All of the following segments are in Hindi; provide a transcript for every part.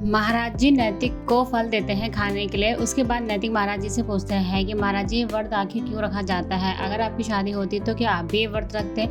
महाराज जी नैतिक को फल देते हैं खाने के लिए। उसके बाद नैतिक महाराज जी से पूछते हैं कि महाराज जी व्रत आखिर क्यों रखा जाता है, अगर आपकी शादी होती तो क्या आप भी ये व्रत रखते?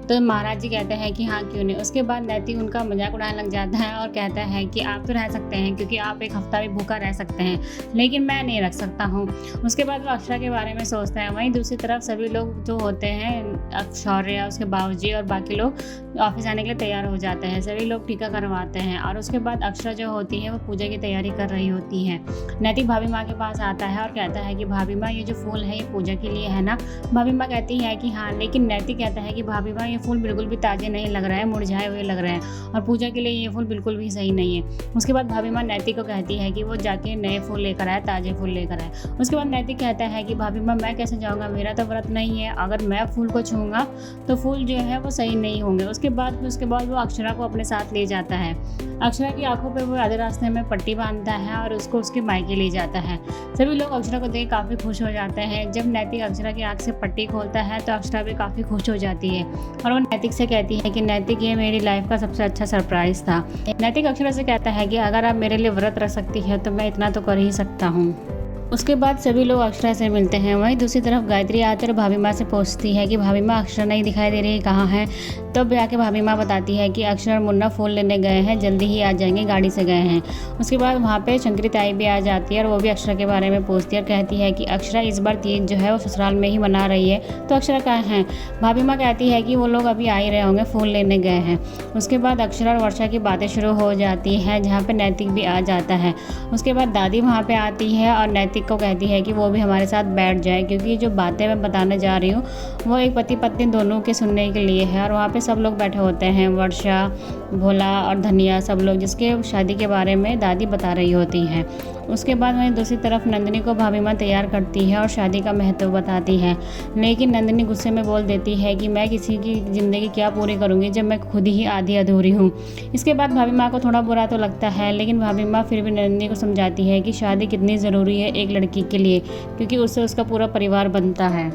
तो महाराज जी कहते हैं कि हाँ क्यों नहीं। उसके बाद नैतिक उनका मजाक उड़ाने लग जाता है और कहता है कि आप तो रह सकते हैं क्योंकि आप एक हफ्ता भी भूखा रह सकते हैं, लेकिन मैं नहीं रख सकता हूँ। उसके बाद वो अक्षरा के बारे में सोचते हैं। वहीं दूसरी तरफ सभी लोग जो होते हैं शौर्य, उसके बाबूजी और बाकी लोग ऑफिस जाने के लिए तैयार हो जाते हैं। सभी लोग टीका करवाते हैं और उसके बाद अक्षरा जो होती है वो पूजा की तैयारी कर रही होती है। नैतिक भाभी माँ के पास आता है और कहता है कि भाभी माँ ये जो फूल है ये पूजा के लिए है ना। भाभी माँ कहती है कि हाँ, लेकिन नैतिक कहता है कि भाभी माँ ये फूल बिल्कुल भी ताजे नहीं लग रहे हैं, मुरझाए हुए लग रहे हैं और पूजा के लिए ये फूल बिल्कुल भी सही नहीं है। उसके बाद भाभी माँ नैतिक को कहती है कि वो जाके नए फूल लेकर आए, ताजे फूल लेकर आए। उसके बाद नैतिक कहता है कि भाभी माँ मैं कैसे जाऊँगा, मेरा तो व्रत नहीं है, अगर मैं फूल को छूँगा तो फूल जो है वो सही नहीं होंगे। उसके बाद वो अक्षरा को अपने साथ ले जाता है। अक्षरा की आंखों पे वो आधे रास्ते में पट्टी बांधता है और उसको उसके मायके ले जाता है। सभी लोग अक्षरा को देख काफ़ी खुश हो जाते हैं। जब नैतिक अक्षरा की आंख से पट्टी खोलता है तो अक्षरा भी काफ़ी खुश हो जाती है और वो नैतिक से कहती है कि नैतिक ये मेरी लाइफ का सबसे अच्छा सरप्राइज़ था। नैतिक अक्षरा से कहता है कि अगर आप मेरे लिए व्रत रख सकती है तो मैं इतना तो कर ही सकता हूँ। उसके बाद सभी लोग अक्षरा से मिलते हैं। वहीं दूसरी तरफ गायत्री आकर भाभी माँ से पूछती है कि भाभी माँ अक्षरा नहीं दिखाई दे रही, कहाँ है? तब जाके भाभी माँ बताती है कि अक्षरा और मुन्ना फूल लेने गए हैं, जल्दी ही आ जाएंगे, गाड़ी से गए हैं। उसके बाद वहाँ पे शंकरी ताई भी आ जाती है और वो भी अक्षरा के बारे में पूछती है और कहती है कि अक्षरा इस बार तीज जो है वो ससुराल में ही मना रही है, तो अक्षरा कहाँ है? भाभी माँ कहती है कि वो लोग अभी आ ही रहे होंगे, फूल लेने गए हैं। उसके बाद अक्षरा और वर्षा की बातें शुरू हो जाती हैं, जहाँ पर नैतिक भी आ जाता है। उसके बाद दादी वहाँ पर आती है और नैतिक को कहती है कि वो भी हमारे साथ बैठ जाए, क्योंकि जो बातें मैं बताने जा रही हूँ वो एक पति पत्नी दोनों के सुनने के लिए है। और वहाँ पे सब लोग बैठे होते हैं, वर्षा, भोला और धनिया, सब लोग, जिसके शादी के बारे में दादी बता रही होती हैं। उसके बाद वहीं दूसरी तरफ नंदिनी को भाभी माँ तैयार करती है और शादी का महत्व बताती है, लेकिन नंदिनी गुस्से में बोल देती है कि मैं किसी की ज़िंदगी क्या पूरी करूँगी जब मैं खुद ही आधी अधूरी हूँ। इसके बाद भाभी माँ को थोड़ा बुरा तो लगता है, लेकिन भाभी माँ फिर भी नंदिनी को समझाती है कि शादी कितनी ज़रूरी है एक लड़की के लिए, क्योंकि उससे उसका पूरा परिवार बनता है।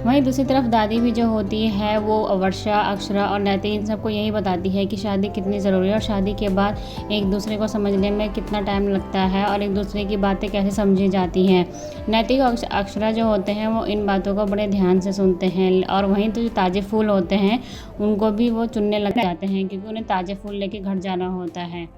वहीं दूसरी तरफ दादी भी जो होती है वो वर्षा, अक्षरा और नैतिक इन सबको यही बताती है कि शादी कितनी ज़रूरी है और शादी के बाद एक दूसरे को समझने में कितना टाइम लगता है और एक दूसरे की बातें कैसे समझी जाती हैं। नैतिक और अक्षरा जो होते हैं वो इन बातों को बड़े ध्यान से सुनते हैं और वहीं तो जो ताज़े फूल होते हैं उनको भी वो चुनने लग जाते हैं, क्योंकि उन्हें ताज़े फूल लेके घर जाना होता है।